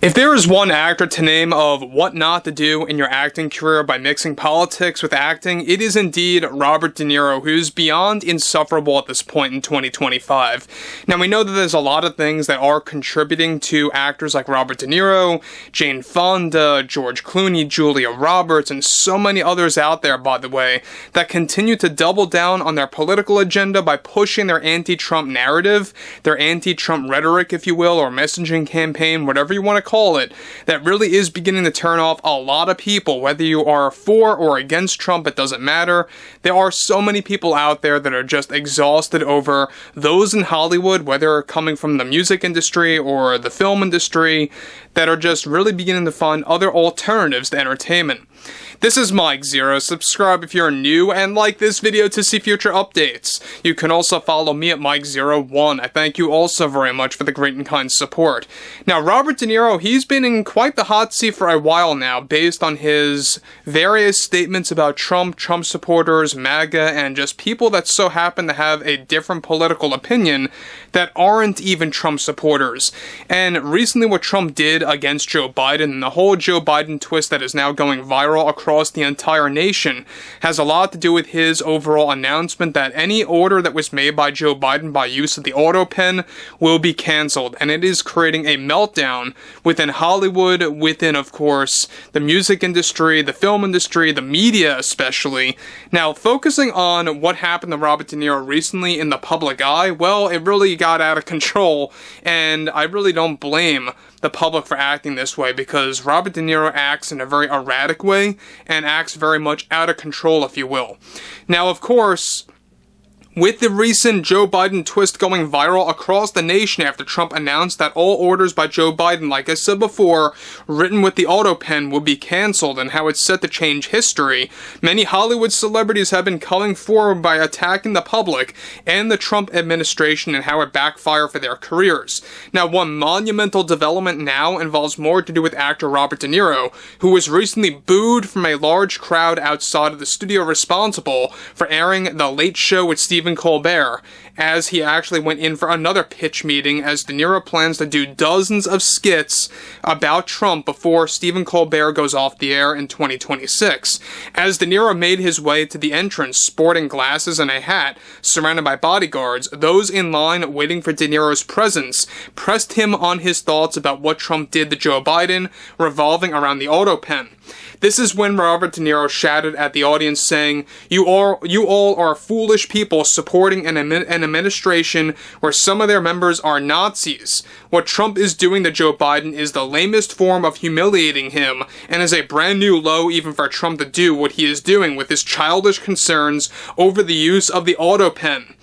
If there is one actor to name of what not to do in your acting career by mixing politics with acting, it is indeed Robert De Niro, who's beyond insufferable at this point in 2025. Now, we know that there's a lot of things that are contributing to actors like Robert De Niro, Jane Fonda, George Clooney, Julia Roberts, and so many others out there, by the way, that continue to double down on their political agenda by pushing their anti-Trump narrative, their anti-Trump rhetoric, if you will, or messaging campaign, whatever you want to call it, that really is beginning to turn off a lot of people. Whether you are for or against Trump, it doesn't matter. There are so many people out there that are just exhausted over those in Hollywood, whether coming from the music industry or the film industry, that are just really beginning to find other alternatives to entertainment. This is Mike Zero. Subscribe if you're new and like this video to see future updates. You can also follow me at Mike01. I thank you also very much for the great and kind support. Now, Robert De Niro, he's been in quite the hot seat for a while now based on his various statements about Trump supporters, MAGA, and just people that so happen to have a different political opinion that aren't even Trump supporters. And recently what Trump did against Joe Biden and the whole Joe Biden twist that is now going viral across the entire nation has a lot to do with his overall announcement that any order that was made by Joe Biden by use of the Autopen will be canceled. And it is creating a meltdown within Hollywood, within, of course, the music industry, the film industry, the media especially. Now, focusing on what happened to Robert De Niro recently in the public eye, well, it really got out of control, and I really don't blame the public for acting this way, because Robert De Niro acts in a very erratic way and acts very much out of control, if you will. Now, of course, with the recent Joe Biden twist going viral across the nation after Trump announced that all orders by Joe Biden, like I said before, written with the Autopen would be canceled and how it's set to change history, many Hollywood celebrities have been coming forward by attacking the public and the Trump administration and how it backfired for their careers. Now, one monumental development now involves more to do with actor Robert De Niro, who was recently booed from a large crowd outside of the studio responsible for airing The Late Show with Stephen Colbert, as he actually went in for another pitch meeting, as De Niro plans to do dozens of skits about Trump before Stephen Colbert goes off the air in 2026. As De Niro made his way to the entrance, sporting glasses and a hat, surrounded by bodyguards, those in line waiting for De Niro's presence pressed him on his thoughts about what Trump did to Joe Biden, revolving around the Autopen. This is when Robert De Niro shouted at the audience saying, you all are foolish people supporting an administration where some of their members are Nazis. What Trump is doing to Joe Biden is the lamest form of humiliating him, and is a brand new low even for Trump to do what he is doing with his childish concerns over the use of the Autopen.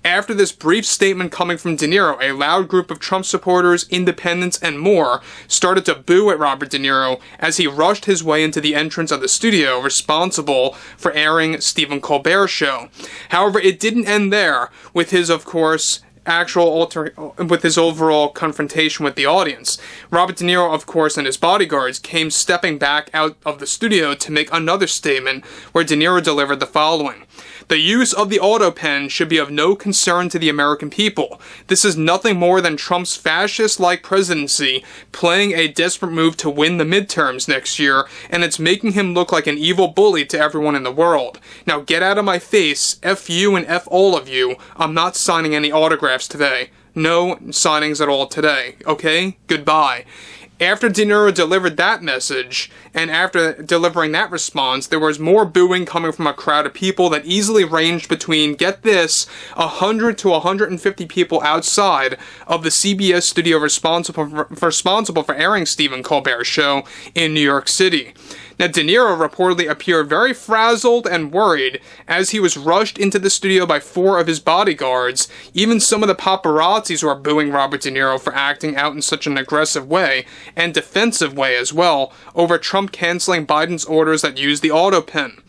After this brief statement coming from De Niro, a loud group of Trump supporters, independents, and more started to boo at Robert De Niro as he rushed his way into the entrance of the studio responsible for airing Stephen Colbert's show. However, it didn't end there, with his, of course, with his overall confrontation with the audience. Robert De Niro, of course, and his bodyguards came stepping back out of the studio to make another statement where De Niro delivered the following. The use of the Autopen should be of no concern to the American people. This is nothing more than Trump's fascist-like presidency playing a desperate move to win the midterms next year, and it's making him look like an evil bully to everyone in the world. Now get out of my face, F you and F all of you. I'm not signing any autographs today. No signings at all today, okay? Goodbye. After De Niro delivered that message, and after delivering that response, there was more booing coming from a crowd of people that easily ranged between, get this, 100 to 150 people outside of the CBS studio responsible for airing Stephen Colbert's show in New York City. Now, De Niro reportedly appeared very frazzled and worried as he was rushed into the studio by 4 of his bodyguards. Even some of the paparazzis were booing Robert De Niro for acting out in such an aggressive way, and defensive way as well, over Trump canceling Biden's orders that use the Autopen.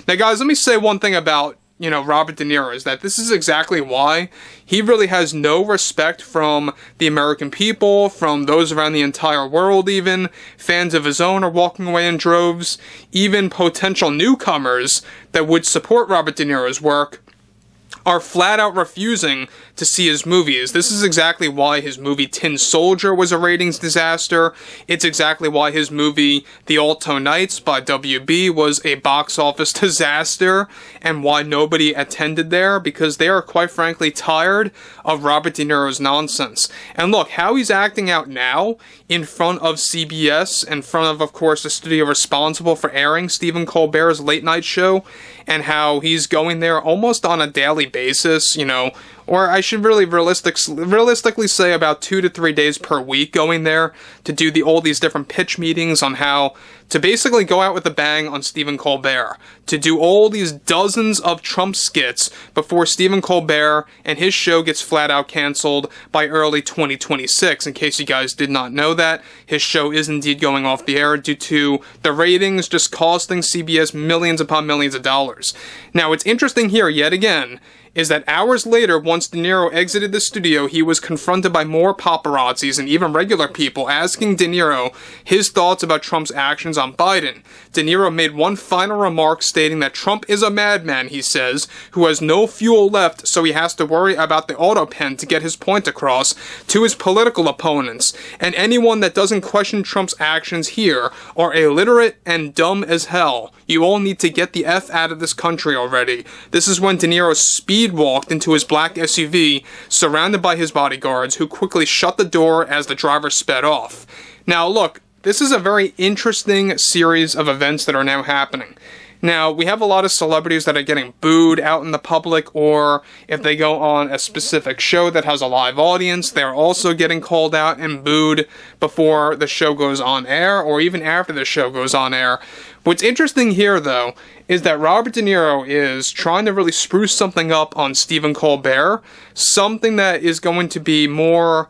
Now, guys, let me say one thing about Robert De Niro, is that this is exactly why he really has no respect from the American people, from those around the entire world even. Fans of his own are walking away in droves. Even potential newcomers that would support Robert De Niro's work are flat out refusing to see his movies. This is exactly why his movie Tin Soldier was a ratings disaster. It's exactly why his movie The Alto Nights by WB was a box office disaster, and why nobody attended there, because they are quite frankly tired of Robert De Niro's nonsense. And look, how he's acting out now in front of CBS, in front of course, the studio responsible for airing Stephen Colbert's late night show, and how he's going there almost on a daily basis, you know, or I should really realistically say about 2 to 3 days per week going there to do all these different pitch meetings on how to basically go out with a bang on Stephen Colbert, to do all these dozens of Trump skits before Stephen Colbert and his show gets flat out canceled by early 2026. In case you guys did not know that, his show is indeed going off the air due to the ratings just costing CBS millions upon millions of dollars. Now, what's interesting here, yet again, is that hours later, once De Niro exited the studio, he was confronted by more paparazzis and even regular people asking De Niro his thoughts about Trump's actions on Biden. De Niro made one final remark stating that Trump is a madman, he says, who has no fuel left, so he has to worry about the Autopen to get his point across to his political opponents. And anyone that doesn't question Trump's actions here are illiterate and dumb as hell. You all need to get the F out of this country already. This is when De Niro speed-walked into his black SUV, surrounded by his bodyguards, who quickly shut the door as the driver sped off. Now look, this is a very interesting series of events that are now happening. Now, we have a lot of celebrities that are getting booed out in the public, or if they go on a specific show that has a live audience, they're also getting called out and booed before the show goes on air, or even after the show goes on air. What's interesting here, though, is that Robert De Niro is trying to really spruce something up on Stephen Colbert, something that is going to be more,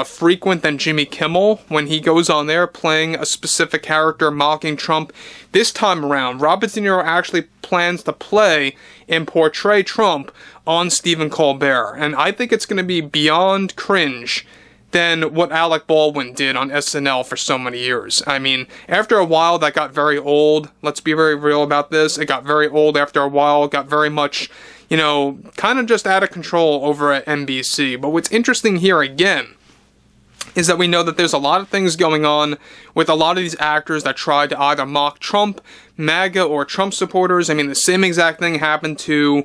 frequent than Jimmy Kimmel when he goes on there playing a specific character mocking Trump. This time around, Robert De Niro actually plans to play and portray Trump on Stephen Colbert, and I think it's going to be beyond cringe than what Alec Baldwin did on SNL for so many years. I mean, after a while, that got very old. Let's be very real about this. It got very old after a while. It got very much, kind of just out of control over at NBC. But what's interesting here, again, is that we know that there's a lot of things going on with a lot of these actors that try to either mock Trump, MAGA, or Trump supporters. I mean, the same exact thing happened to,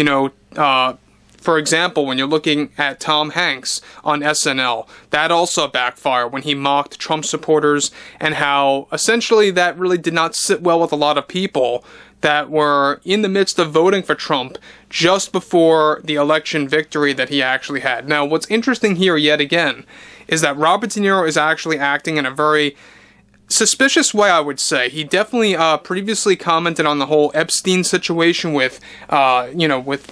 for example, when you're looking at Tom Hanks on SNL, that also backfired when he mocked Trump supporters, and how essentially that really did not sit well with a lot of people that were in the midst of voting for Trump just before the election victory that he actually had. Now, what's interesting here yet again is that Robert De Niro is actually acting in a very suspicious way, I would say. He definitely previously commented on the whole Epstein situation with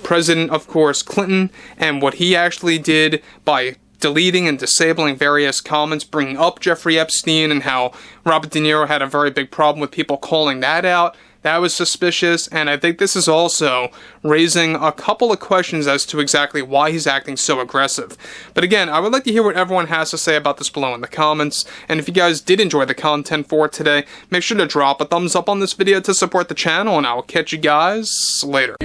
President, of course, Clinton, and what he actually did by deleting and disabling various comments, bringing up Jeffrey Epstein, and how Robert De Niro had a very big problem with people calling that out. That was suspicious, and I think this is also raising a couple of questions as to exactly why he's acting so aggressive. But again, I would like to hear what everyone has to say about this below in the comments, and if you guys did enjoy the content for today, make sure to drop a thumbs up on this video to support the channel, and I will catch you guys later.